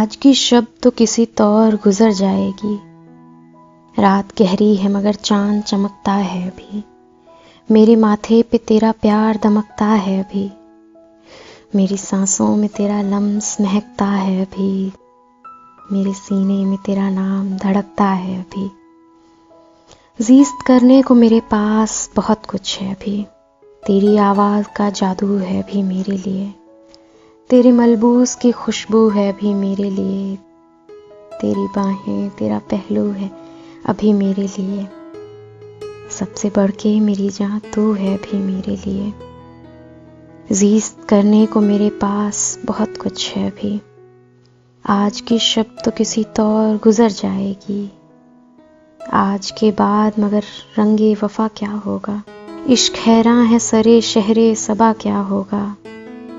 आज की शब तो किसी तौर गुजर जाएगी। रात गहरी है मगर चांद चमकता है अभी। मेरे माथे पे तेरा प्यार दमकता है अभी। मेरी सांसों में तेरा लम्स महकता है अभी। मेरे सीने में तेरा नाम धड़कता है अभी। ज़ीस्त करने को मेरे पास बहुत कुछ है अभी। तेरी आवाज़ का जादू है अभी मेरे लिए। तेरे मलबूस की खुशबू है अभी मेरे लिए। तेरी बाहें तेरा पहलू है अभी मेरे लिए। सबसे बढ़ के मेरी जान तू है अभी मेरे लिए। ज़ीस्त करने को मेरे पास बहुत कुछ है अभी। आज की शब तो किसी तौर गुजर जाएगी। आज के बाद मगर रंगे वफा क्या होगा। इश्क हैरान है सरे शहरे सबा क्या होगा।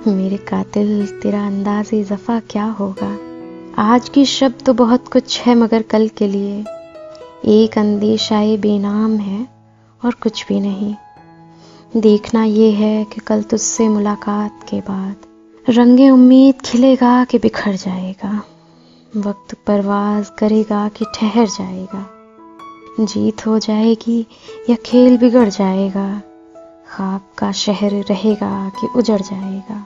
मेरे कातिल तेरा अंदाज़े ज़फ़ा क्या होगा। आज की शब तो बहुत कुछ है मगर कल के लिए एक अंदेशाए बेनाम है और कुछ भी नहीं। देखना ये है कि कल तुझसे मुलाकात के बाद रंगे उम्मीद खिलेगा कि बिखर जाएगा। वक्त परवाज़ करेगा कि ठहर जाएगा। जीत हो जाएगी या खेल बिगड़ जाएगा। ख्वाब का शहर रहेगा कि उजड़ जाएगा।